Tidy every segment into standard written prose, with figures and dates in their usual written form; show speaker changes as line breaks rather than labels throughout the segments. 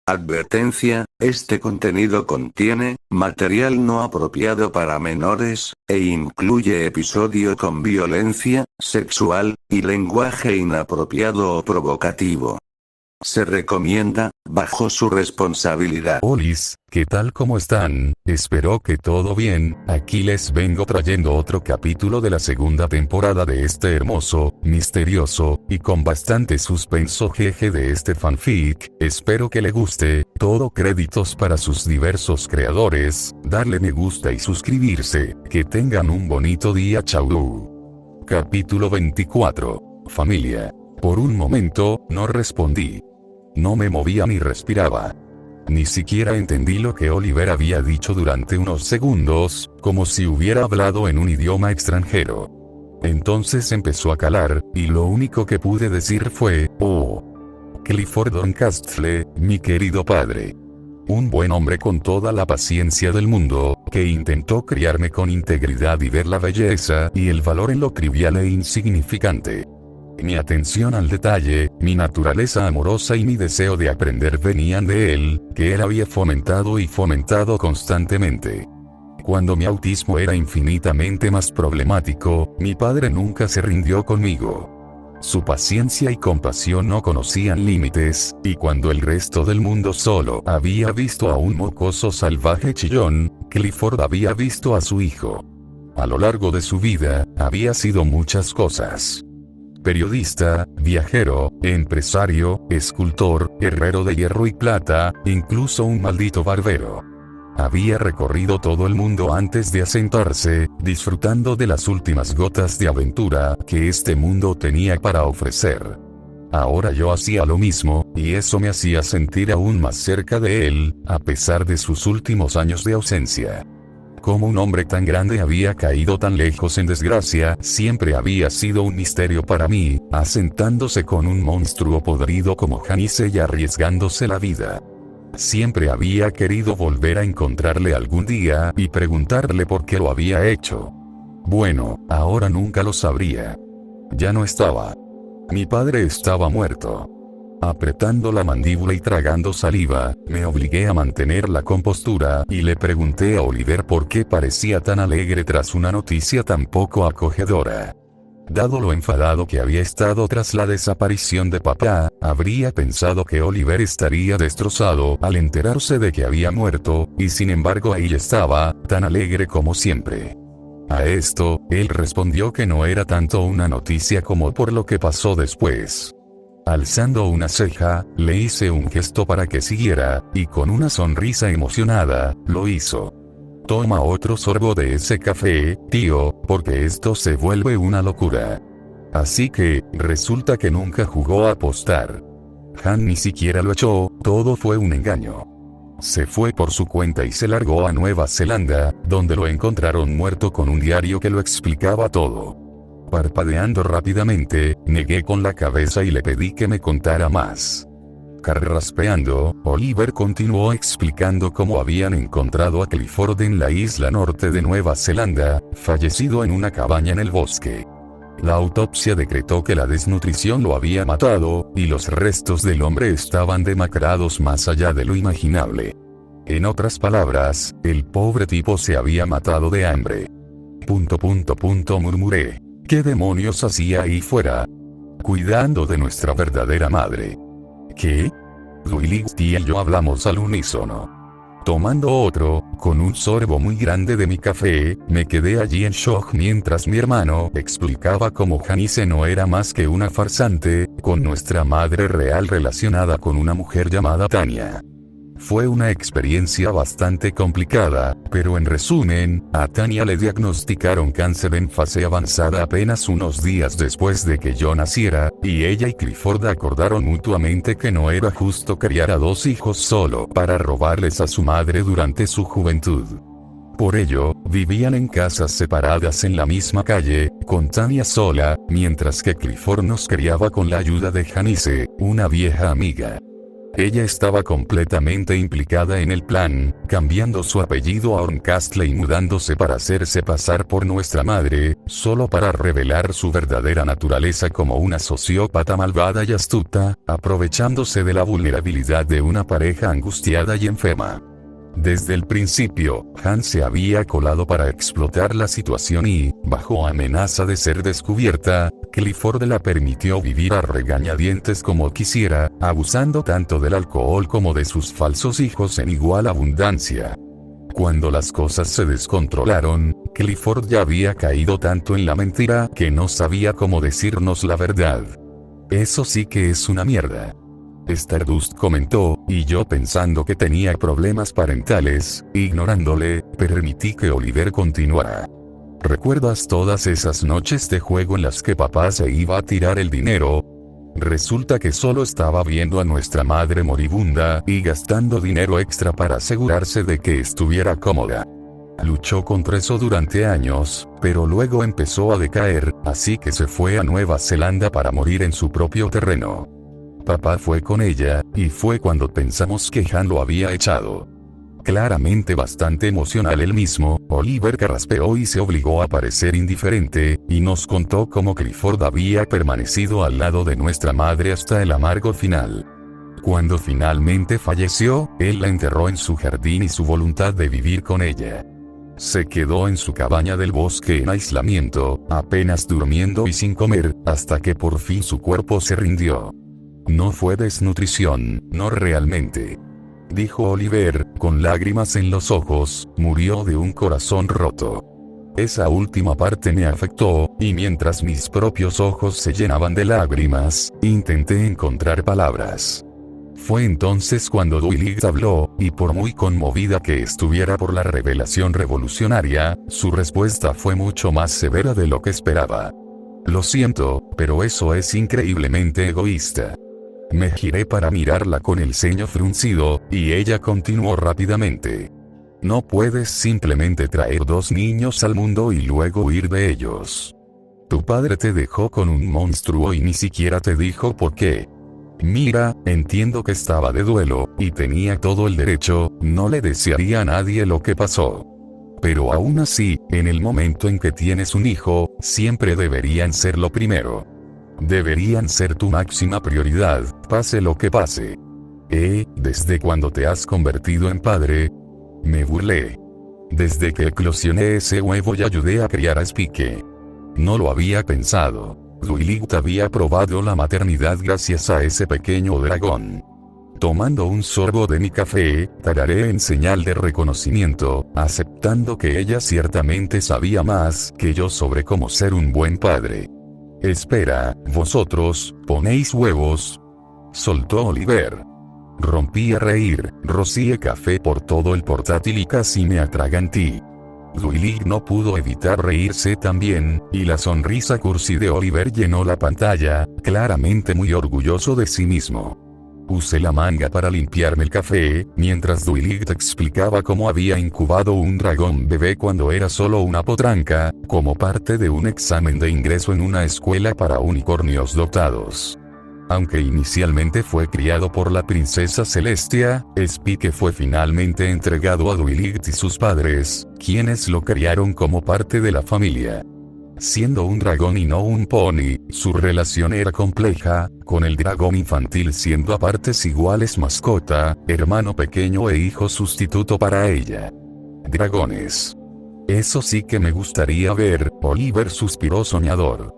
Advertencia, este contenido contiene material no apropiado para menores, e incluye episodio con violencia sexual y lenguaje inapropiado o provocativo. Se recomienda, bajo su responsabilidad.
Olis, ¿qué tal? ¿Cómo están? Espero que todo bien. Aquí les vengo trayendo otro capítulo de la segunda temporada de este hermoso, misterioso, y con bastante suspenso jeje de este fanfic. Espero que le guste. Todo créditos para sus diversos creadores. Darle me gusta y suscribirse. Que tengan un bonito día. Chau. Capítulo 24. Familia. Por un momento, no respondí. No me movía ni respiraba. Ni siquiera entendí lo que Oliver había dicho durante unos segundos, como si hubiera hablado en un idioma extranjero. Entonces empezó a calar, y lo único que pude decir fue, "Oh. Clifford Doncaster, mi querido padre. Un buen hombre con toda la paciencia del mundo, que intentó criarme con integridad y ver la belleza y el valor en lo trivial e insignificante. Mi atención al detalle, mi naturaleza amorosa y mi deseo de aprender venían de él, que él había fomentado y fomentado constantemente. Cuando mi autismo era infinitamente más problemático, mi padre nunca se rindió conmigo. Su paciencia y compasión no conocían límites, y cuando el resto del mundo solo había visto a un mocoso salvaje chillón, Clifford había visto a su hijo. A lo largo de su vida, había sido muchas cosas. Periodista, viajero, empresario, escultor, herrero de hierro y plata, incluso un maldito barbero. Había recorrido todo el mundo antes de asentarse, disfrutando de las últimas gotas de aventura que este mundo tenía para ofrecer. Ahora yo hacía lo mismo, y eso me hacía sentir aún más cerca de él, a pesar de sus últimos años de ausencia. Cómo un hombre tan grande había caído tan lejos en desgracia siempre había sido un misterio para mí, asentándose con un monstruo podrido como Janice y arriesgándose la vida. Siempre había querido volver a encontrarle algún día y preguntarle por qué lo había hecho. Bueno, ahora nunca lo sabría. Ya no estaba. Mi padre estaba muerto. Apretando la mandíbula y tragando saliva, me obligué a mantener la compostura y le pregunté a Oliver por qué parecía tan alegre tras una noticia tan poco acogedora. Dado lo enfadado que había estado tras la desaparición de papá, habría pensado que Oliver estaría destrozado al enterarse de que había muerto, y sin embargo ahí estaba, tan alegre como siempre. A esto, él respondió que no era tanto una noticia como por lo que pasó después. Alzando una ceja, le hice un gesto para que siguiera, y con una sonrisa emocionada, lo hizo. Toma otro sorbo de ese café, tío, porque esto se vuelve una locura. Así que, resulta que nunca jugó a apostar. Han ni siquiera lo echó, todo fue un engaño. Se fue por su cuenta y se largó a Nueva Zelanda, donde lo encontraron muerto con un diario que lo explicaba todo. Parpadeando rápidamente, negué con la cabeza y le pedí que me contara más. Carraspeando, Oliver continuó explicando cómo habían encontrado a Clifford en la isla norte de Nueva Zelanda, fallecido en una cabaña en el bosque. La autopsia decretó que la desnutrición lo había matado, y los restos del hombre estaban demacrados más allá de lo imaginable. En otras palabras, el pobre tipo se había matado de hambre. Murmuré. ¿Qué demonios hacía ahí fuera? Cuidando de nuestra verdadera madre. ¿Qué? Willy y yo hablamos al unísono. Tomando otro, con un sorbo muy grande de mi café, me quedé allí en shock mientras mi hermano explicaba cómo Janice no era más que una farsante, con nuestra madre real relacionada con una mujer llamada Tania. Fue una experiencia bastante complicada, pero en resumen, a Tania le diagnosticaron cáncer en fase avanzada apenas unos días después de que yo naciera, y ella y Clifford acordaron mutuamente que no era justo criar a dos hijos solo para robarles a su madre durante su juventud. Por ello, vivían en casas separadas en la misma calle, con Tania sola, mientras que Clifford nos criaba con la ayuda de Janice, una vieja amiga. Ella estaba completamente implicada en el plan, cambiando su apellido a Horncastle y mudándose para hacerse pasar por nuestra madre, solo para revelar su verdadera naturaleza como una sociópata malvada y astuta, aprovechándose de la vulnerabilidad de una pareja angustiada y enferma. Desde el principio, Han se había colado para explotar la situación y, bajo amenaza de ser descubierta, Clifford la permitió vivir a regañadientes como quisiera, abusando tanto del alcohol como de sus falsos hijos en igual abundancia. Cuando las cosas se descontrolaron, Clifford ya había caído tanto en la mentira que no sabía cómo decirnos la verdad. Eso sí que es una mierda. Stardust comentó, y yo pensando que tenía problemas parentales, ignorándole, permití que Oliver continuara. ¿Recuerdas todas esas noches de juego en las que papá se iba a tirar el dinero? Resulta que solo estaba viendo a nuestra madre moribunda y gastando dinero extra para asegurarse de que estuviera cómoda. Luchó contra eso durante años, pero luego empezó a decaer, así que se fue a Nueva Zelanda para morir en su propio terreno. Papá fue con ella, y fue cuando pensamos que Han lo había echado. Claramente bastante emocional él mismo, Oliver carraspeó y se obligó a parecer indiferente, y nos contó cómo Clifford había permanecido al lado de nuestra madre hasta el amargo final. Cuando finalmente falleció, él la enterró en su jardín y su voluntad de vivir con ella. Se quedó en su cabaña del bosque en aislamiento, apenas durmiendo y sin comer, hasta que por fin su cuerpo se rindió. No fue desnutrición, no realmente. Dijo Oliver, con lágrimas en los ojos, murió de un corazón roto. Esa última parte me afectó, y mientras mis propios ojos se llenaban de lágrimas, intenté encontrar palabras. Fue entonces cuando Dwight habló, y por muy conmovida que estuviera por la revelación revolucionaria, su respuesta fue mucho más severa de lo que esperaba. Lo siento, pero eso es increíblemente egoísta. Me giré para mirarla con el ceño fruncido, y ella continuó rápidamente. No puedes simplemente traer 2 niños al mundo y luego huir de ellos. Tu padre te dejó con un monstruo y ni siquiera te dijo por qué. Mira, entiendo que estaba de duelo, y tenía todo el derecho, no le desearía a nadie lo que pasó. Pero aún así, en el momento en que tienes un hijo, siempre deberían ser lo primero. Deberían ser tu máxima prioridad, pase lo que pase. ¿Desde cuándo te has convertido en padre? Me burlé. Desde que eclosioné ese huevo y ayudé a criar a Spike. No lo había pensado. Dwight había probado la maternidad gracias a ese pequeño dragón. Tomando un sorbo de mi café, tararé en señal de reconocimiento, aceptando que ella ciertamente sabía más que yo sobre cómo ser un buen padre. Espera, ¿vosotros ponéis huevos? Soltó Oliver. Rompí a reír, rocié café por todo el portátil y casi me atraganté. Dwight no pudo evitar reírse también, y la sonrisa cursi de Oliver llenó la pantalla, claramente muy orgulloso de sí mismo. Usé la manga para limpiarme el café, mientras Dwight explicaba cómo había incubado un dragón bebé cuando era solo una potranca, como parte de un examen de ingreso en una escuela para unicornios dotados. Aunque inicialmente fue criado por la princesa Celestia, Spike fue finalmente entregado a Dwight y sus padres, quienes lo criaron como parte de la familia. Siendo un dragón y no un pony, su relación era compleja, con el dragón infantil siendo a partes iguales mascota, hermano pequeño e hijo sustituto para ella. Dragones. Eso sí que me gustaría ver, Oliver suspiró soñador.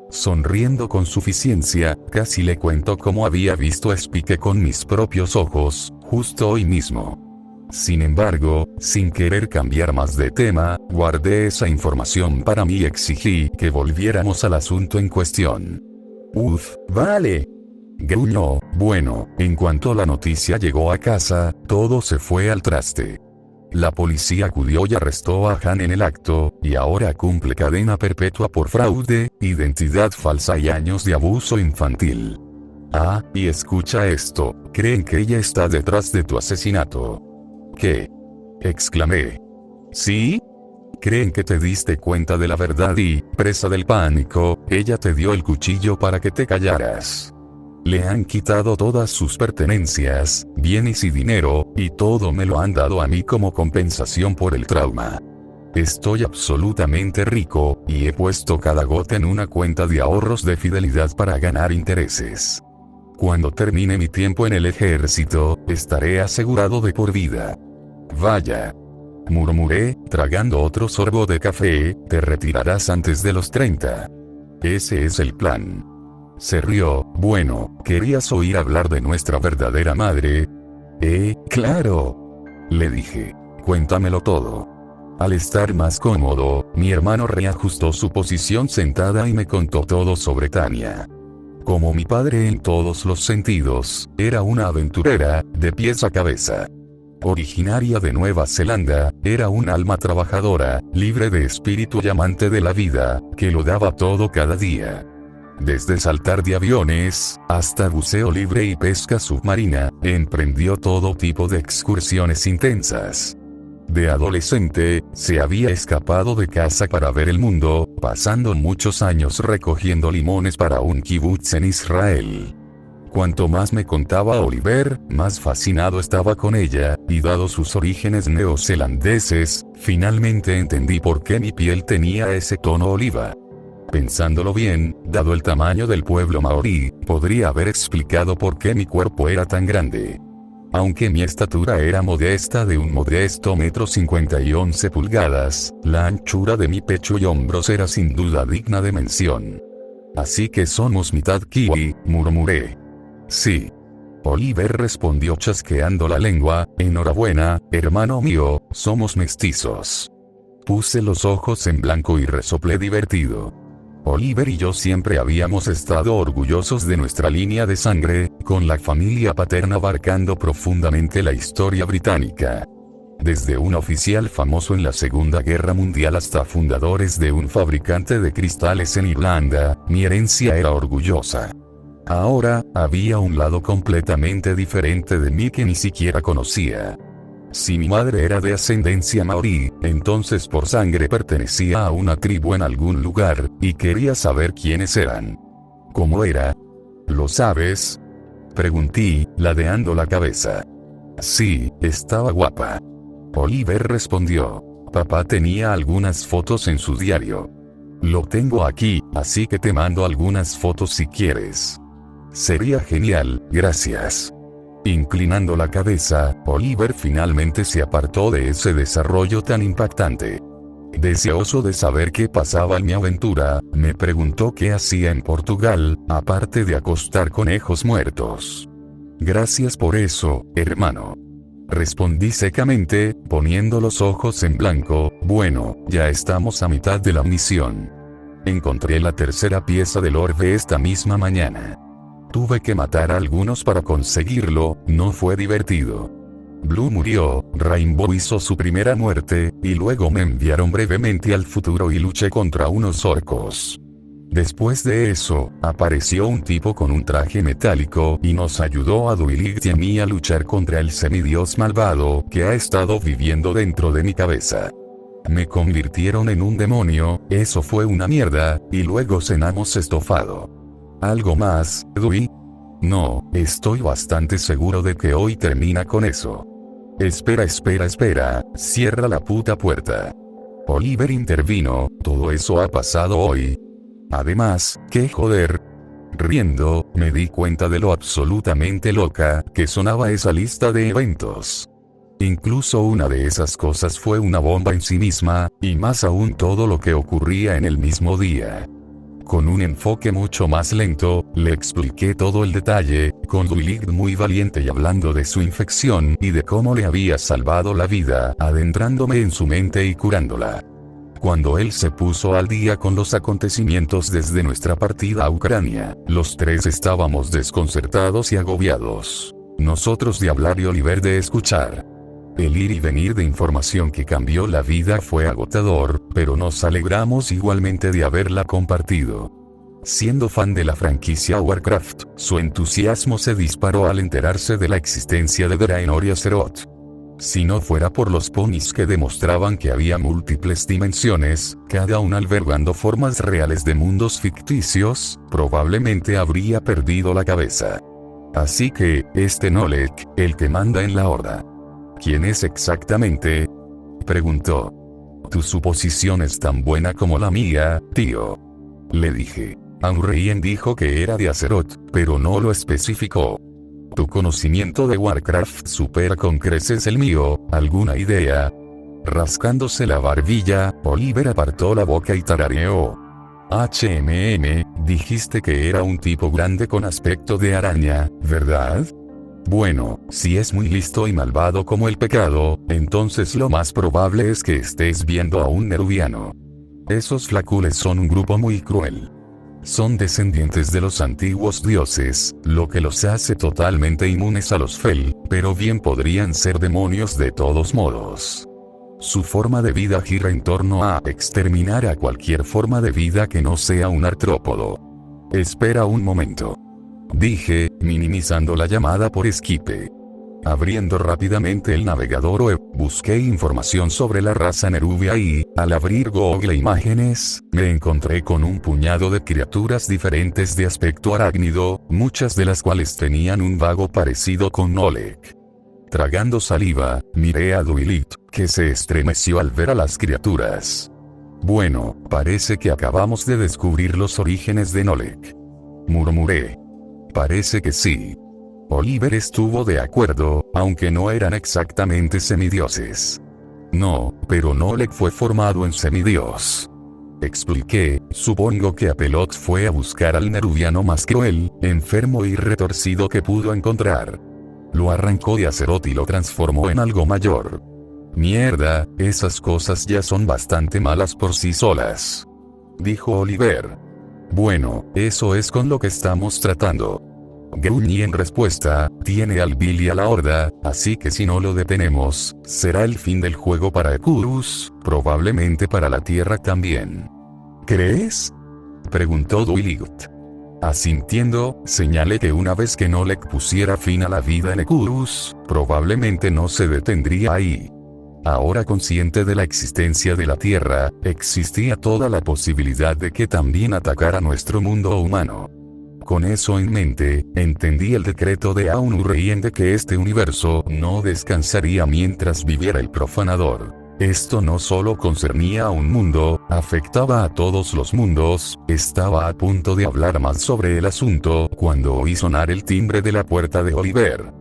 Sonriendo con suficiencia, casi le cuento cómo había visto a Spike con mis propios ojos, justo hoy mismo. Sin embargo, sin querer cambiar más de tema, guardé esa información para mí y exigí que volviéramos al asunto en cuestión. Vale. Gruñó. Bueno, en cuanto la noticia llegó a casa, todo se fue al traste. La policía acudió y arrestó a Han en el acto, y ahora cumple cadena perpetua por fraude, identidad falsa y años de abuso infantil. Y escucha esto, creen que ella está detrás de tu asesinato. ¿Qué? Exclamé. ¿Sí? Creen que te diste cuenta de la verdad y, presa del pánico, ella te dio el cuchillo para que te callaras. Le han quitado todas sus pertenencias, bienes y dinero, y todo me lo han dado a mí como compensación por el trauma. Estoy absolutamente rico, y he puesto cada gota en una cuenta de ahorros de fidelidad para ganar intereses. Cuando termine mi tiempo en el ejército, estaré asegurado de por vida. Vaya, murmuré, tragando otro sorbo de café, te retirarás antes de los 30. Ese es el plan. Se rió. Bueno, ¿querías oír hablar de nuestra verdadera madre? Claro. Le dije. Cuéntamelo todo. Al estar más cómodo, mi hermano reajustó su posición sentada y me contó todo sobre Tania. Como mi padre en todos los sentidos, era una aventurera, de pies a cabeza. Originaria de Nueva Zelanda, era un alma trabajadora, libre de espíritu y amante de la vida, que lo daba todo cada día. Desde saltar de aviones, hasta buceo libre y pesca submarina, emprendió todo tipo de excursiones intensas. De adolescente, se había escapado de casa para ver el mundo, pasando muchos años recogiendo limones para un kibutz en Israel. Cuanto más me contaba Oliver, más fascinado estaba con ella, y dado sus orígenes neozelandeses, finalmente entendí por qué mi piel tenía ese tono oliva. Pensándolo bien, dado el tamaño del pueblo maorí, podría haber explicado por qué mi cuerpo era tan grande. Aunque mi estatura era modesta de un modesto 1,50 m, la anchura de mi pecho y hombros era sin duda digna de mención. Así que somos mitad kiwi, murmuré. Sí. Oliver respondió chasqueando la lengua, enhorabuena, hermano mío, somos mestizos. Puse los ojos en blanco y resoplé divertido. Oliver y yo siempre habíamos estado orgullosos de nuestra línea de sangre, con la familia paterna abarcando profundamente la historia británica. Desde un oficial famoso en la Segunda Guerra Mundial hasta fundadores de un fabricante de cristales en Irlanda, mi herencia era orgullosa. Ahora, había un lado completamente diferente de mí que ni siquiera conocía. Si mi madre era de ascendencia maorí, entonces por sangre pertenecía a una tribu en algún lugar, y quería saber quiénes eran. ¿Cómo era? ¿Lo sabes? Pregunté, ladeando la cabeza. Sí, estaba guapa. Oliver respondió. Papá tenía algunas fotos en su diario. Lo tengo aquí, así que te mando algunas fotos si quieres. Sería genial, gracias. Inclinando la cabeza, Oliver finalmente se apartó de ese desarrollo tan impactante. Deseoso de saber qué pasaba en mi aventura, me preguntó qué hacía en Portugal, aparte de acostar conejos muertos. Gracias por eso, hermano. Respondí secamente, poniendo los ojos en blanco. Bueno, ya estamos a mitad de la misión. Encontré la tercera pieza del orbe esta misma mañana. Tuve que matar a algunos para conseguirlo, no fue divertido. Blue murió, Rainbow hizo su primera muerte, y luego me enviaron brevemente al futuro y luché contra unos orcos. Después de eso, apareció un tipo con un traje metálico y nos ayudó a Duilig y a mí a luchar contra el semidios malvado que ha estado viviendo dentro de mi cabeza. Me convirtieron en un demonio, eso fue una mierda, y luego cenamos estofado. ¿Algo más, Dewey? No, estoy bastante seguro de que hoy termina con eso. Espera, cierra la puta puerta. Oliver intervino, todo eso ha pasado hoy. Además, ¿qué joder? Riendo, me di cuenta de lo absolutamente loca que sonaba esa lista de eventos. Incluso una de esas cosas fue una bomba en sí misma, y más aún todo lo que ocurría en el mismo día. Con un enfoque mucho más lento, le expliqué todo el detalle, con Duilig muy valiente y hablando de su infección y de cómo le había salvado la vida, adentrándome en su mente y curándola. Cuando él se puso al día con los acontecimientos desde nuestra partida a Ucrania, los tres estábamos desconcertados y agobiados. Nosotros de hablar y Oliver de escuchar. El ir y venir de información que cambió la vida fue agotador, pero nos alegramos igualmente de haberla compartido. Siendo fan de la franquicia Warcraft, su entusiasmo se disparó al enterarse de la existencia de Draenor y Azeroth. Si no fuera por los ponis que demostraban que había múltiples dimensiones, cada una albergando formas reales de mundos ficticios, probablemente habría perdido la cabeza. Así que, este Nolek, el que manda en la horda. ¿Quién es exactamente?, preguntó. Tu suposición es tan buena como la mía, tío, le dije. Aurelien dijo que era de Azeroth, pero no lo especificó. Tu conocimiento de Warcraft supera con creces el mío, ¿alguna idea? Rascándose la barbilla, Oliver apartó la boca y tarareó. Dijiste que era un tipo grande con aspecto de araña, ¿verdad? Bueno, si es muy listo y malvado como el pecado, entonces lo más probable es que estés viendo a un nerubiano. Esos flacules son un grupo muy cruel. Son descendientes de los antiguos dioses, lo que los hace totalmente inmunes a los Fel, pero bien podrían ser demonios de todos modos. Su forma de vida gira en torno a exterminar a cualquier forma de vida que no sea un artrópodo. Espera un momento, dije, minimizando la llamada por Skype. Abriendo rápidamente el navegador web, busqué información sobre la raza nerubia y, al abrir Google Imágenes, me encontré con un puñado de criaturas diferentes de aspecto arácnido, muchas de las cuales tenían un vago parecido con Nolek. Tragando saliva, miré a Duilit, que se estremeció al ver a las criaturas. Bueno, parece que acabamos de descubrir los orígenes de Nolek, murmuré. Parece que sí. Oliver estuvo de acuerdo, aunque no eran exactamente semidioses. No, pero Nolek fue formado en semidios. Expliqué, supongo que Apelot fue a buscar al nerubiano más cruel, enfermo y retorcido que pudo encontrar. Lo arrancó de Azeroth y lo transformó en algo mayor. Mierda, esas cosas ya son bastante malas por sí solas, dijo Oliver. Bueno, eso es con lo que estamos tratando. Gruñí en respuesta, tiene al Bill y a la horda, así que si no lo detenemos, será el fin del juego para Epurus, probablemente para la Tierra también. ¿Crees?, preguntó Duilit. Asintiendo, señalé que una vez que Nolek pusiera fin a la vida en Epurus, probablemente no se detendría ahí. Ahora consciente de la existencia de la Tierra, existía toda la posibilidad de que también atacara nuestro mundo humano. Con eso en mente, entendí el decreto de Aun-Urien de que este universo no descansaría mientras viviera el profanador. Esto no solo concernía a un mundo, afectaba a todos los mundos. Estaba a punto de hablar más sobre el asunto cuando oí sonar el timbre de la puerta de Oliver.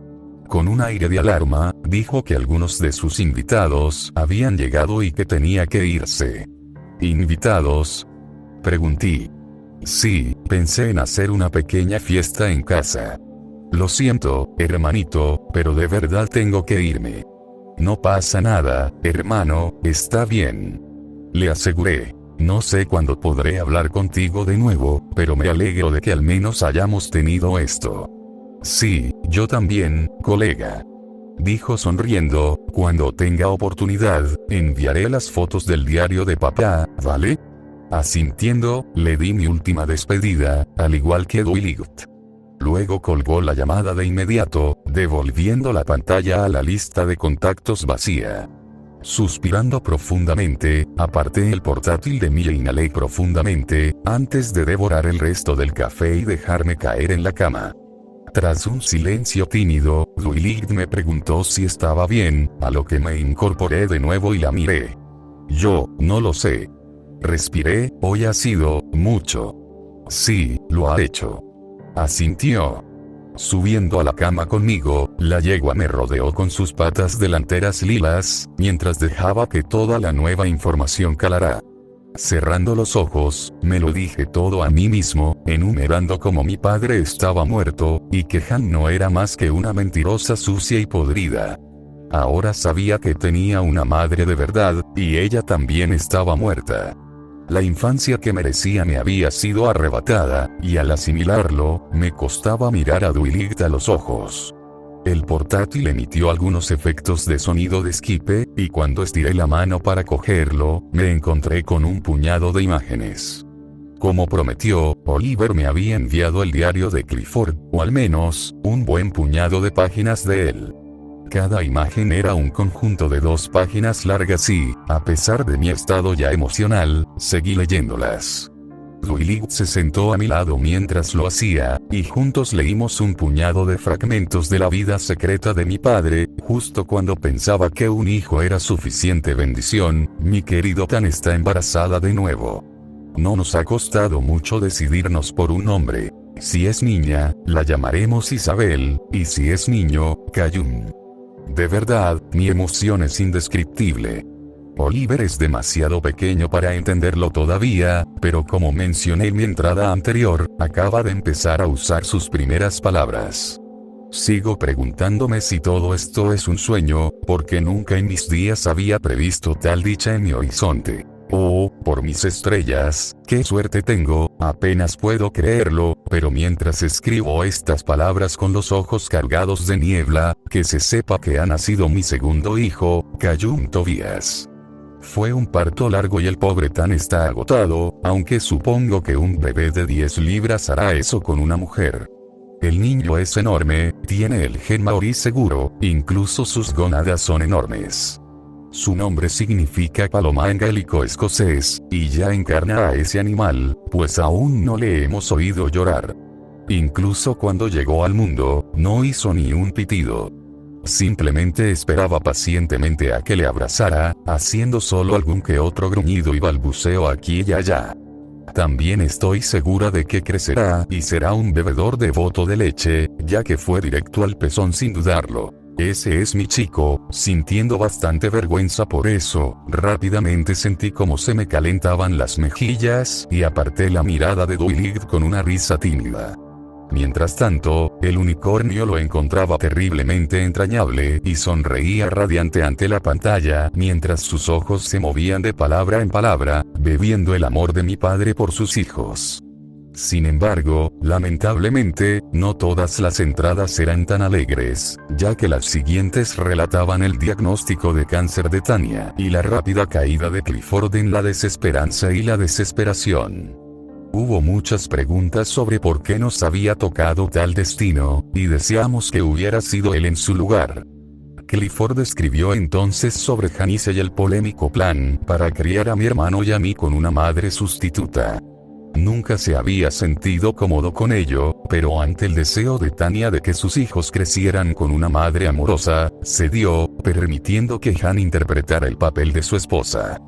Con un aire de alarma, dijo que algunos de sus invitados habían llegado y que tenía que irse. ¿Invitados?, pregunté. Sí, pensé en hacer una pequeña fiesta en casa. Lo siento, hermanito, pero de verdad tengo que irme. No pasa nada, hermano, está bien, le aseguré. No sé cuándo podré hablar contigo de nuevo, pero me alegro de que al menos hayamos tenido esto. Sí, yo también, colega, dijo sonriendo. Cuando tenga oportunidad, enviaré las fotos del diario de papá, ¿vale? Asintiendo, le di mi última despedida, al igual que Duilit. Luego colgó la llamada de inmediato, devolviendo la pantalla a la lista de contactos vacía. Suspirando profundamente, aparté el portátil de mí e inhalé profundamente, antes de devorar el resto del café y dejarme caer en la cama. Tras un silencio tímido, Duilit me preguntó si estaba bien, a lo que me incorporé de nuevo y la miré. Yo, no lo sé. Respiré, hoy ha sido mucho. Sí, lo ha hecho. Asintió. Subiendo a la cama conmigo, la yegua me rodeó con sus patas delanteras lilas, mientras dejaba que toda la nueva información calara. Cerrando los ojos, me lo dije todo a mí mismo, enumerando cómo mi padre estaba muerto, y que Han no era más que una mentirosa sucia y podrida. Ahora sabía que tenía una madre de verdad, y ella también estaba muerta. La infancia que merecía me había sido arrebatada, y al asimilarlo, me costaba mirar a Duilit a los ojos. El portátil emitió algunos efectos de sonido de Skype, y cuando estiré la mano para cogerlo, me encontré con un puñado de imágenes. Como prometió, Oliver me había enviado el diario de Clifford, o al menos, un buen puñado de páginas de él. Cada imagen era un conjunto de 2 páginas largas y, a pesar de mi estado ya emocional, seguí leyéndolas. Dwight se sentó a mi lado mientras lo hacía, y juntos leímos un puñado de fragmentos de la vida secreta de mi padre. Justo cuando pensaba que un hijo era suficiente bendición, mi querido Tan está embarazada de nuevo. No nos ha costado mucho decidirnos por un nombre. Si es niña, la llamaremos Isabel, y si es niño, Cayun. De verdad, mi emoción es indescriptible. Oliver es demasiado pequeño para entenderlo todavía, pero como mencioné en mi entrada anterior, acaba de empezar a usar sus primeras palabras. Sigo preguntándome si todo esto es un sueño, porque nunca en mis días había previsto tal dicha en mi horizonte. Oh, por mis estrellas, qué suerte tengo, apenas puedo creerlo, pero mientras escribo estas palabras con los ojos cargados de niebla, que se sepa que ha nacido mi segundo hijo, Cayun Tobias. Fue un parto largo y el pobre Tan está agotado, aunque supongo que un bebé de 10 libras hará eso con una mujer. El niño es enorme, tiene el gen maorí seguro, incluso sus gónadas son enormes. Su nombre significa paloma en gaélico escocés, y ya encarna a ese animal, pues aún no le hemos oído llorar. Incluso cuando llegó al mundo, no hizo ni un pitido. Simplemente esperaba pacientemente a que le abrazara, haciendo solo algún que otro gruñido y balbuceo aquí y allá. También estoy segura de que crecerá y será un bebedor devoto de leche, ya que fue directo al pezón sin dudarlo. Ese es mi chico. Sintiendo bastante vergüenza por eso, rápidamente sentí como se me calentaban las mejillas y aparté la mirada de Dwight con una risa tímida. Mientras tanto, el unicornio lo encontraba terriblemente entrañable y sonreía radiante ante la pantalla mientras sus ojos se movían de palabra en palabra, bebiendo el amor de mi padre por sus hijos. Sin embargo, lamentablemente, no todas las entradas eran tan alegres, ya que las siguientes relataban el diagnóstico de cáncer de Tanya y la rápida caída de Clifford en la desesperanza y la desesperación. Hubo muchas preguntas sobre por qué nos había tocado tal destino, y deseamos que hubiera sido él en su lugar. Clifford escribió entonces sobre Janice y el polémico plan para criar a mi hermano y a mí con una madre sustituta. Nunca se había sentido cómodo con ello, pero ante el deseo de Tanya de que sus hijos crecieran con una madre amorosa, cedió, permitiendo que Han interpretara el papel de su esposa.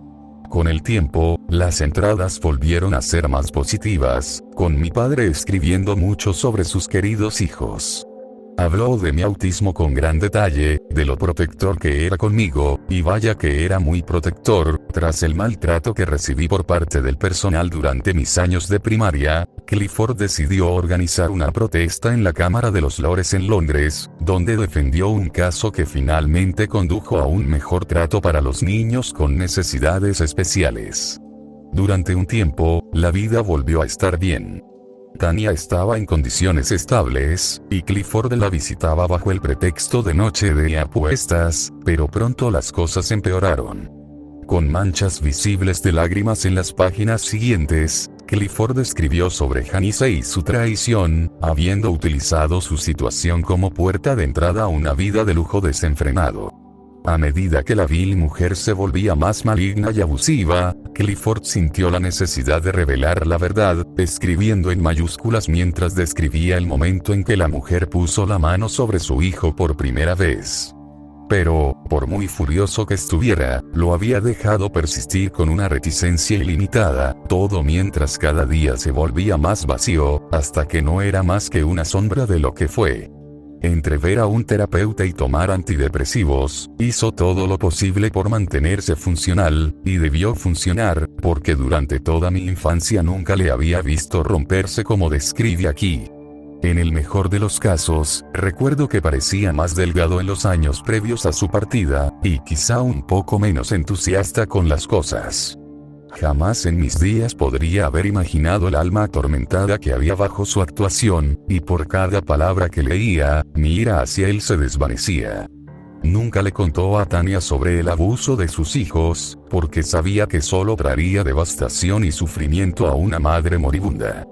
Con el tiempo, las entradas volvieron a ser más positivas, con mi padre escribiendo mucho sobre sus queridos hijos. Habló de mi autismo con gran detalle, de lo protector que era conmigo, y vaya que era muy protector. Tras el maltrato que recibí por parte del personal durante mis años de primaria, Clifford decidió organizar una protesta en la Cámara de los Lores en Londres, donde defendió un caso que finalmente condujo a un mejor trato para los niños con necesidades especiales. Durante un tiempo, la vida volvió a estar bien. Tanya estaba en condiciones estables, y Clifford la visitaba bajo el pretexto de noche de apuestas, pero pronto las cosas empeoraron. Con manchas visibles de lágrimas en las páginas siguientes, Clifford escribió sobre Janice y su traición, habiendo utilizado su situación como puerta de entrada a una vida de lujo desenfrenado. A medida que la vil mujer se volvía más maligna y abusiva, Clifford sintió la necesidad de revelar la verdad, escribiendo en mayúsculas mientras describía el momento en que la mujer puso la mano sobre su hijo por primera vez. Pero, por muy furioso que estuviera, lo había dejado persistir con una reticencia ilimitada, todo mientras cada día se volvía más vacío, hasta que no era más que una sombra de lo que fue. Entre ver a un terapeuta y tomar antidepresivos, hizo todo lo posible por mantenerse funcional, y debió funcionar, porque durante toda mi infancia nunca le había visto romperse como describe aquí. En el mejor de los casos, recuerdo que parecía más delgado en los años previos a su partida, y quizá un poco menos entusiasta con las cosas. Jamás en mis días podría haber imaginado el alma atormentada que había bajo su actuación, y por cada palabra que leía, mi ira hacia él se desvanecía. Nunca le contó a Tanya sobre el abuso de sus hijos, porque sabía que solo traería devastación y sufrimiento a una madre moribunda.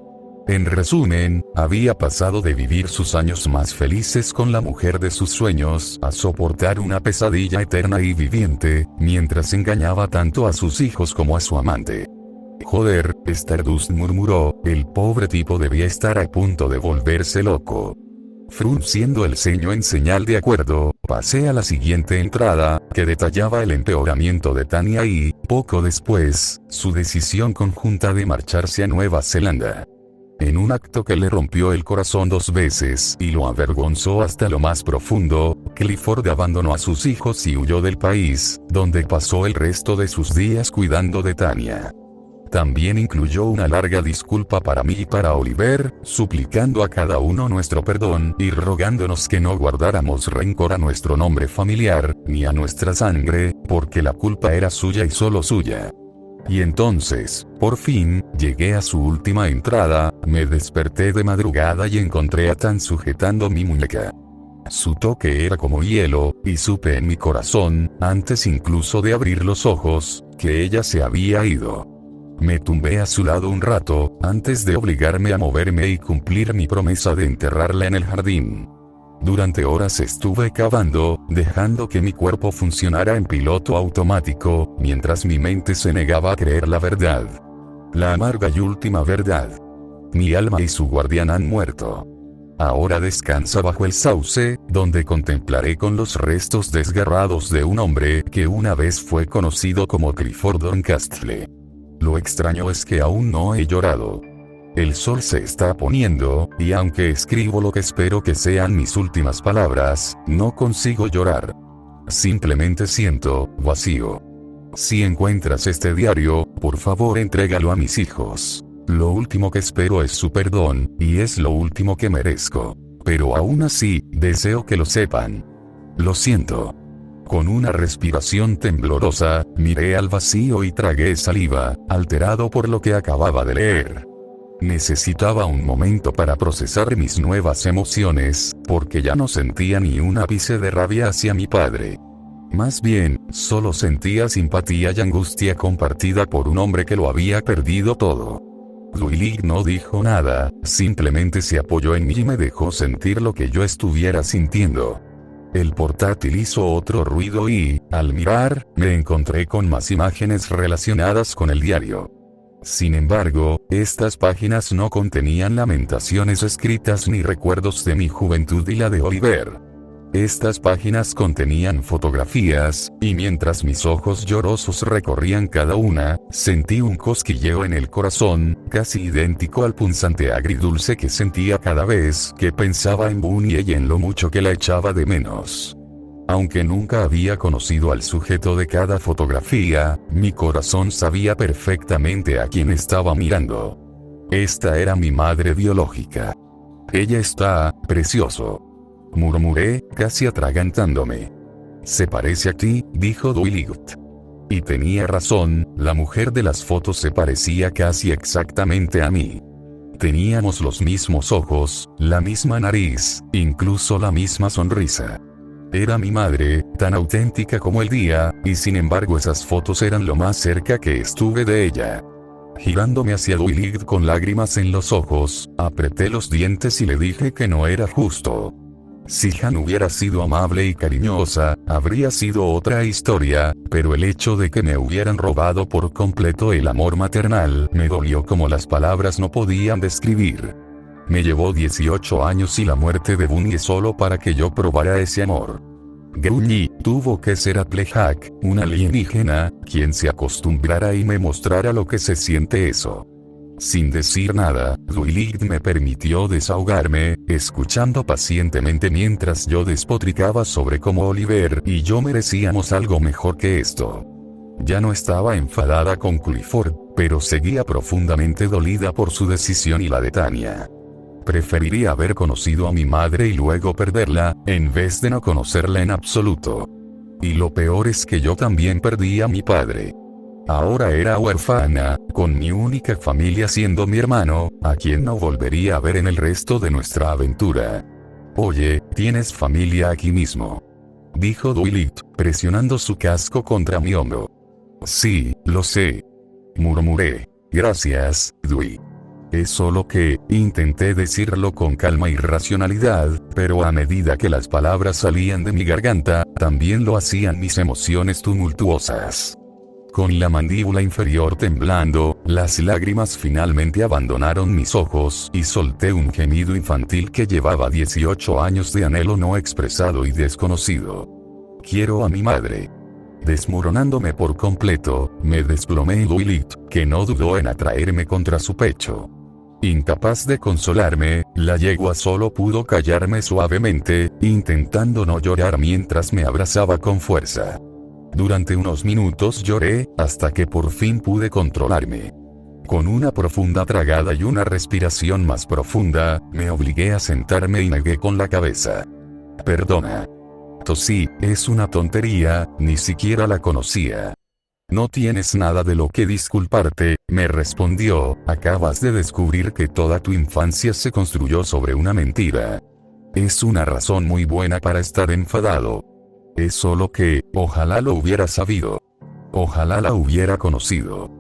En resumen, había pasado de vivir sus años más felices con la mujer de sus sueños a soportar una pesadilla eterna y viviente, mientras engañaba tanto a sus hijos como a su amante. Joder, Stardust murmuró, el pobre tipo debía estar a punto de volverse loco. Frunciendo el ceño en señal de acuerdo, pasé a la siguiente entrada, que detallaba el empeoramiento de Tanya y, poco después, su decisión conjunta de marcharse a Nueva Zelanda. En un acto que le rompió el corazón 2 veces y lo avergonzó hasta lo más profundo, Clifford abandonó a sus hijos y huyó del país, donde pasó el resto de sus días cuidando de Tanya. También incluyó una larga disculpa para mí y para Oliver, suplicando a cada uno nuestro perdón y rogándonos que no guardáramos rencor a nuestro nombre familiar, ni a nuestra sangre, porque la culpa era suya y solo suya. Y entonces, por fin, llegué a su última entrada, me desperté de madrugada y encontré a Tan sujetando mi muñeca. Su toque era como hielo, y supe en mi corazón, antes incluso de abrir los ojos, que ella se había ido. Me tumbé a su lado un rato, antes de obligarme a moverme y cumplir mi promesa de enterrarla en el jardín. Durante horas estuve cavando, dejando que mi cuerpo funcionara en piloto automático, mientras mi mente se negaba a creer la verdad. La amarga y última verdad. Mi alma y su guardián han muerto. Ahora descansa bajo el sauce, donde contemplaré con los restos desgarrados de un hombre que una vez fue conocido como Clifford Doncaster. Lo extraño es que aún no he llorado. El sol se está poniendo, y aunque escribo lo que espero que sean mis últimas palabras, no consigo llorar. Simplemente siento vacío. Si encuentras este diario, por favor entrégalo a mis hijos. Lo último que espero es su perdón, y es lo último que merezco. Pero aún así, deseo que lo sepan. Lo siento. Con una respiración temblorosa, miré al vacío y tragué saliva, alterado por lo que acababa de leer. Necesitaba un momento para procesar mis nuevas emociones, porque ya no sentía ni un ápice de rabia hacia mi padre. Más bien, solo sentía simpatía y angustia compartida por un hombre que lo había perdido todo. Dwight no dijo nada, simplemente se apoyó en mí y me dejó sentir lo que yo estuviera sintiendo. El portátil hizo otro ruido y, al mirar, me encontré con más imágenes relacionadas con el diario. Sin embargo, estas páginas no contenían lamentaciones escritas ni recuerdos de mi juventud y la de Oliver. Estas páginas contenían fotografías, y mientras mis ojos llorosos recorrían cada una, sentí un cosquilleo en el corazón, casi idéntico al punzante agridulce que sentía cada vez que pensaba en Bunny y en lo mucho que la echaba de menos. Aunque nunca había conocido al sujeto de cada fotografía, mi corazón sabía perfectamente a quién estaba mirando. Esta era mi madre biológica. Ella está, precioso. Murmuré, casi atragantándome. Se parece a ti, dijo Dwight. Y tenía razón, la mujer de las fotos se parecía casi exactamente a mí. Teníamos los mismos ojos, la misma nariz, incluso la misma sonrisa. Era mi madre, tan auténtica como el día, y sin embargo esas fotos eran lo más cerca que estuve de ella. Girándome hacia Dwight con lágrimas en los ojos, apreté los dientes y le dije que no era justo. Si Han hubiera sido amable y cariñosa, habría sido otra historia, pero el hecho de que me hubieran robado por completo el amor maternal me dolió como las palabras no podían describir. Me llevó 18 años y la muerte de Bunny solo para que yo probara ese amor. Gruñí, tuvo que ser Applehawk, un alienígena, quien se acostumbrara y me mostrara lo que se siente eso. Sin decir nada, Dwight me permitió desahogarme, escuchando pacientemente mientras yo despotricaba sobre cómo Oliver y yo merecíamos algo mejor que esto. Ya no estaba enfadada con Clifford, pero seguía profundamente dolida por su decisión y la de Tanya. Preferiría haber conocido a mi madre y luego perderla, en vez de no conocerla en absoluto. Y lo peor es que yo también perdí a mi padre. Ahora era huérfana, con mi única familia siendo mi hermano, a quien no volvería a ver en el resto de nuestra aventura. Oye, ¿tienes familia aquí mismo?, dijo Dwight, presionando su casco contra mi hombro. Sí, lo sé, murmuré. Gracias, Dwight. Es solo que, intenté decirlo con calma y racionalidad, pero a medida que las palabras salían de mi garganta, también lo hacían mis emociones tumultuosas. Con la mandíbula inferior temblando, las lágrimas finalmente abandonaron mis ojos y solté un gemido infantil que llevaba 18 años de anhelo no expresado y desconocido. Quiero a mi madre. Desmoronándome por completo, me desplomé en Lilith, que no dudó en atraerme contra su pecho. Incapaz de consolarme, la yegua solo pudo callarme suavemente, intentando no llorar mientras me abrazaba con fuerza. Durante unos minutos lloré, hasta que por fin pude controlarme. Con una profunda tragada y una respiración más profunda, me obligué a sentarme y negué con la cabeza. Perdona. Tosí, es una tontería, ni siquiera la conocía. No tienes nada de lo que disculparte, me respondió, acabas de descubrir que toda tu infancia se construyó sobre una mentira. Es una razón muy buena para estar enfadado. Es solo que, ojalá lo hubiera sabido. Ojalá la hubiera conocido.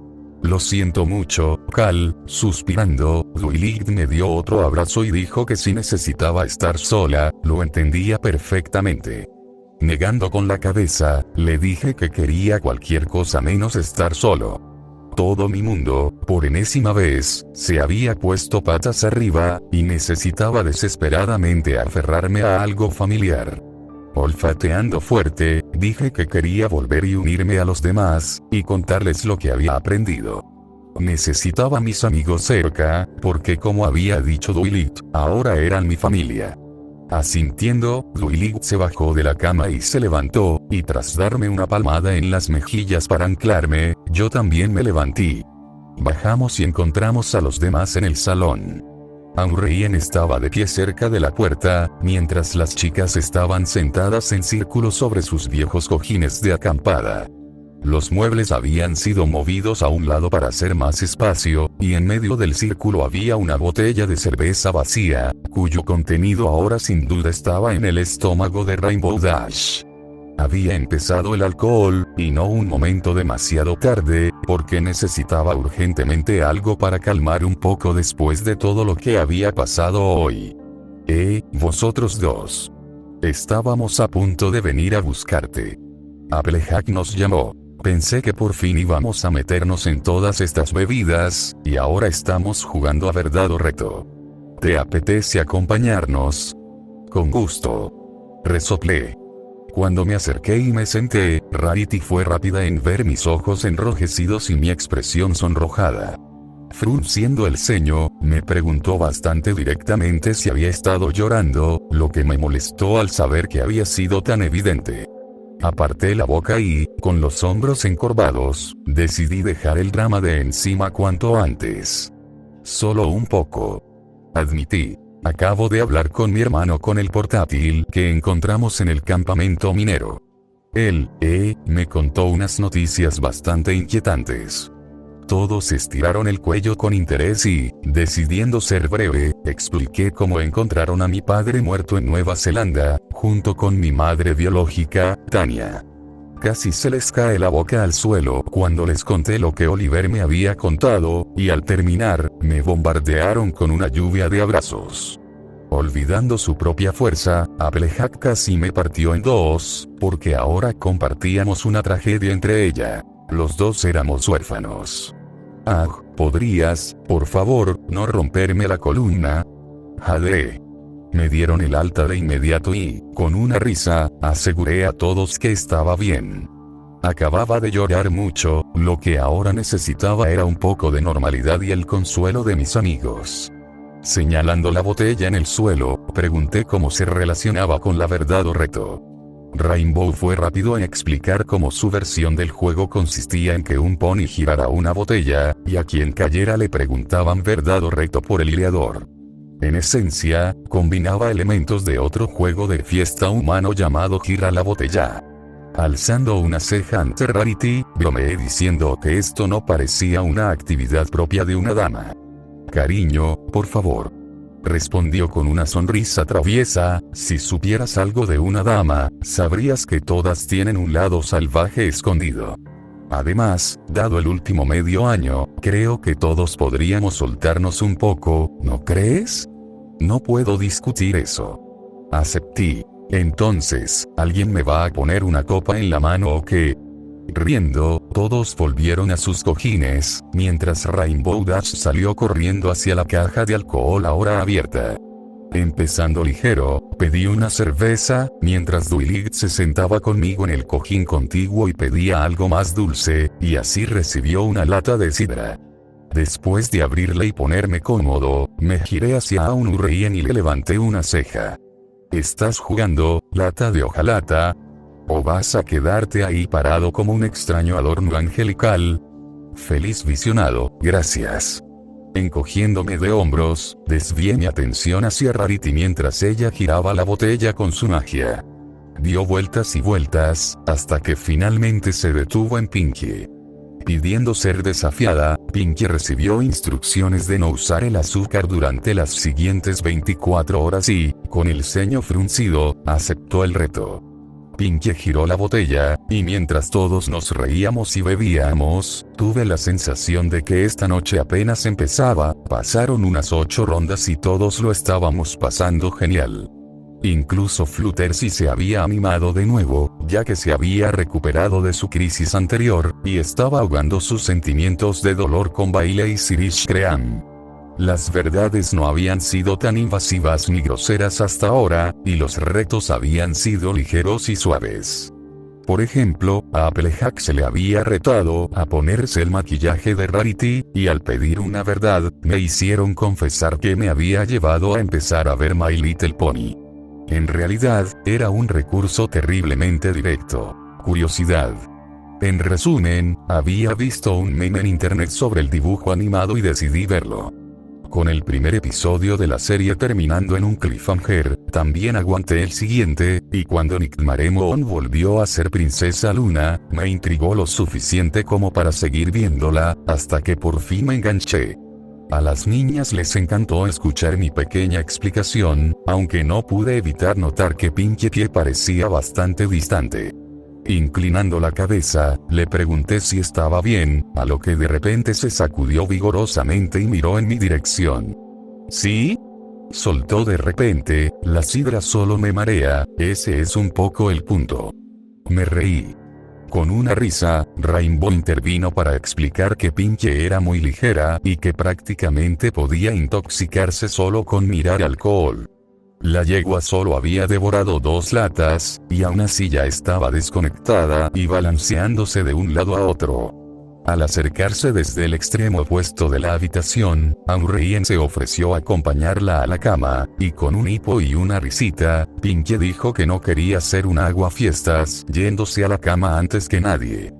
Lo siento mucho, Cal, suspirando, Lilith me dio otro abrazo y dijo que si necesitaba estar sola, lo entendía perfectamente. Negando con la cabeza, le dije que quería cualquier cosa menos estar solo. Todo mi mundo, por enésima vez, se había puesto patas arriba, y necesitaba desesperadamente aferrarme a algo familiar. Olfateando fuerte, dije que quería volver y unirme a los demás, y contarles lo que había aprendido. Necesitaba a mis amigos cerca, porque como había dicho Lilith, ahora eran mi familia. Asintiendo, Lilith se bajó de la cama y se levantó, y tras darme una palmada en las mejillas para anclarme, yo también me levanté. Bajamos y encontramos a los demás en el salón. Aurrien estaba de pie cerca de la puerta, mientras las chicas estaban sentadas en círculo sobre sus viejos cojines de acampada. Los muebles habían sido movidos a un lado para hacer más espacio, y en medio del círculo había una botella de cerveza vacía, cuyo contenido ahora sin duda estaba en el estómago de Rainbow Dash. Había empezado el alcohol, y no un momento demasiado tarde, porque necesitaba urgentemente algo para calmar un poco después de todo lo que había pasado hoy. Vosotros dos. Estábamos a punto de venir a buscarte. Applejack nos llamó. Pensé que por fin íbamos a meternos en todas estas bebidas, y ahora estamos jugando a verdad o reto. ¿Te apetece acompañarnos? Con gusto. Resoplé. Cuando me acerqué y me senté, Rarity fue rápida en ver mis ojos enrojecidos y mi expresión sonrojada. Frunciendo el ceño, me preguntó bastante directamente si había estado llorando, lo que me molestó al saber que había sido tan evidente. Aparté la boca y, con los hombros encorvados, decidí dejar el drama de encima cuanto antes. Solo un poco. Admití. Acabo de hablar con mi hermano con el portátil que encontramos en el campamento minero. Él, me contó unas noticias bastante inquietantes. Todos estiraron el cuello con interés y, decidiendo ser breve, expliqué cómo encontraron a mi padre muerto en Nueva Zelanda, junto con mi madre biológica, Tania. Casi se les cae la boca al suelo cuando les conté lo que Oliver me había contado, y al terminar, me bombardearon con una lluvia de abrazos. Olvidando su propia fuerza, Applejack casi me partió en dos, porque ahora compartíamos una tragedia entre ella. Los dos éramos huérfanos. ¿Podrías, por favor, no romperme la columna? Jade. Me dieron el alta de inmediato y, con una risa, aseguré a todos que estaba bien. Acababa de llorar mucho, lo que ahora necesitaba era un poco de normalidad y el consuelo de mis amigos. Señalando la botella en el suelo, pregunté cómo se relacionaba con la verdad o reto. Rainbow fue rápido en explicar cómo su versión del juego consistía en que un pony girara una botella, y a quien cayera le preguntaban verdad o reto por el lidiador. En esencia, combinaba elementos de otro juego de fiesta humano llamado Gira la Botella. Alzando una ceja ante Rarity, bromeé diciendo que esto no parecía una actividad propia de una dama. Cariño, por favor. Respondió con una sonrisa traviesa, si supieras algo de una dama, sabrías que todas tienen un lado salvaje escondido. Además, dado el último medio año, creo que todos podríamos soltarnos un poco, ¿no crees? No puedo discutir eso. Acepté. Entonces, ¿alguien me va a poner una copa en la mano o qué? Riendo, todos volvieron a sus cojines, mientras Rainbow Dash salió corriendo hacia la caja de alcohol ahora abierta. Empezando ligero, pedí una cerveza, mientras Duilig se sentaba conmigo en el cojín contiguo y pedía algo más dulce, y así recibió una lata de sidra. Después de abrirla y ponerme cómodo, me giré hacia Aunurreien y le levanté una ceja. ¿Estás jugando, lata de hojalata? ¿O vas a quedarte ahí parado como un extraño adorno angelical? Feliz visionado, gracias. Encogiéndome de hombros, desvié mi atención hacia Rarity mientras ella giraba la botella con su magia. Dio vueltas y vueltas, hasta que finalmente se detuvo en Pinkie. Pidiendo ser desafiada, Pinkie recibió instrucciones de no usar el azúcar durante las siguientes 24 horas y, con el ceño fruncido, aceptó el reto. Pinkie giró la botella, y mientras todos nos reíamos y bebíamos, tuve la sensación de que esta noche apenas empezaba. Pasaron unas 8 rondas y todos lo estábamos pasando genial. Incluso Fluttershy se había animado de nuevo, ya que se había recuperado de su crisis anterior, y estaba ahogando sus sentimientos de dolor con baile y Sirish Cream. Las verdades no habían sido tan invasivas ni groseras hasta ahora, y los retos habían sido ligeros y suaves. Por ejemplo, a Applejack se le había retado a ponerse el maquillaje de Rarity, y al pedir una verdad, me hicieron confesar que me había llevado a empezar a ver My Little Pony. En realidad, era un recurso terriblemente directo. Curiosidad. En resumen, había visto un meme en internet sobre el dibujo animado y decidí verlo. Con el primer episodio de la serie terminando en un cliffhanger, también aguanté el siguiente, y cuando Nickmaremon volvió a ser Princesa Luna, me intrigó lo suficiente como para seguir viéndola, hasta que por fin me enganché. A las niñas les encantó escuchar mi pequeña explicación, aunque no pude evitar notar que Pinkie parecía bastante distante. Inclinando la cabeza, le pregunté si estaba bien, a lo que de repente se sacudió vigorosamente y miró en mi dirección. ¿Sí? Soltó de repente, la sidra solo me marea, ese es un poco el punto. Me reí. Con una risa, Rainbow intervino para explicar que Pinkie era muy ligera y que prácticamente podía intoxicarse solo con mirar alcohol. La yegua solo había devorado 2 latas, y aún así ya estaba desconectada y balanceándose de un lado a otro. Al acercarse desde el extremo opuesto de la habitación, Aunurreien se ofreció a acompañarla a la cama, y con un hipo y una risita, Pinkie dijo que no quería ser un aguafiestas, yéndose a la cama antes que nadie.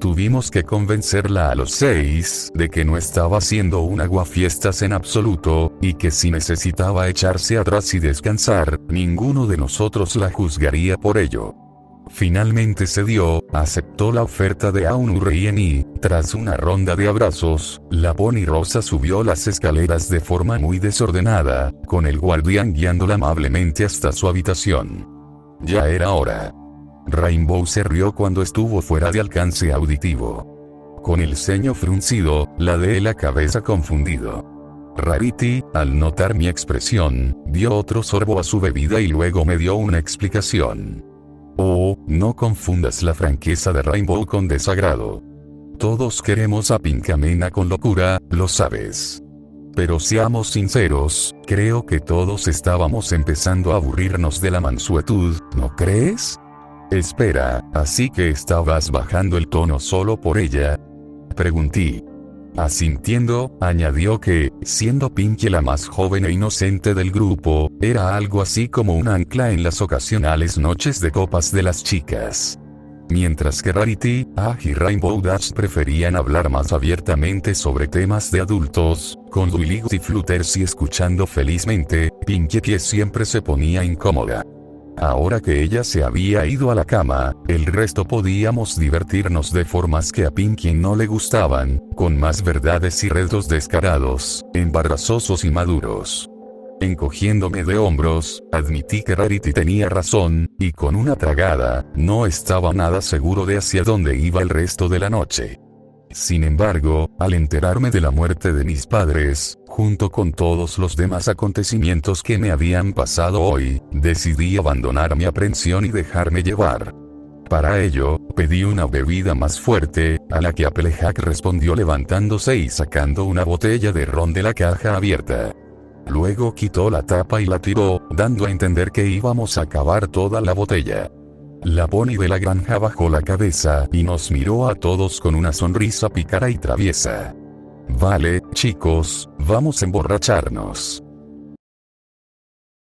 Tuvimos que convencerla a los 6 de que no estaba haciendo un aguafiestas en absoluto, y que si necesitaba echarse atrás y descansar, ninguno de nosotros la juzgaría por ello. Finalmente cedió, aceptó la oferta de Aunurreien y, tras una ronda de abrazos, la pony rosa subió las escaleras de forma muy desordenada, con el guardián guiándola amablemente hasta su habitación. Ya era hora. Rainbow se rió cuando estuvo fuera de alcance auditivo. Con el ceño fruncido, ladeé la cabeza confundido. Rarity, al notar mi expresión, dio otro sorbo a su bebida y luego me dio una explicación. Oh, no confundas la franqueza de Rainbow con desagrado. Todos queremos a Pinkamena con locura, lo sabes. Pero seamos sinceros, creo que todos estábamos empezando a aburrirnos de la mansuetud, ¿no crees? Espera, ¿así que estabas bajando el tono solo por ella? Pregunté. Asintiendo, añadió que, siendo Pinkie la más joven e inocente del grupo, era algo así como un ancla en las ocasionales noches de copas de las chicas. Mientras que Rarity, y Rainbow Dash preferían hablar más abiertamente sobre temas de adultos, con Duilig y Fluttershy escuchando felizmente, Pinkie siempre se ponía incómoda. Ahora que ella se había ido a la cama, el resto podíamos divertirnos de formas que a Pinkie no le gustaban, con más verdades y retos descarados, embarazosos y maduros. Encogiéndome de hombros, admití que Rarity tenía razón, y con una tragada, no estaba nada seguro de hacia dónde iba el resto de la noche. Sin embargo, al enterarme de la muerte de mis padres, junto con todos los demás acontecimientos que me habían pasado hoy, decidí abandonar mi aprensión y dejarme llevar. Para ello, pedí una bebida más fuerte, a la que Applejack respondió levantándose y sacando una botella de ron de la caja abierta. Luego quitó la tapa y la tiró, dando a entender que íbamos a acabar toda la botella. La Pony de la granja bajó la cabeza y nos miró a todos con una sonrisa pícara y traviesa. Vale, chicos, vamos a emborracharnos.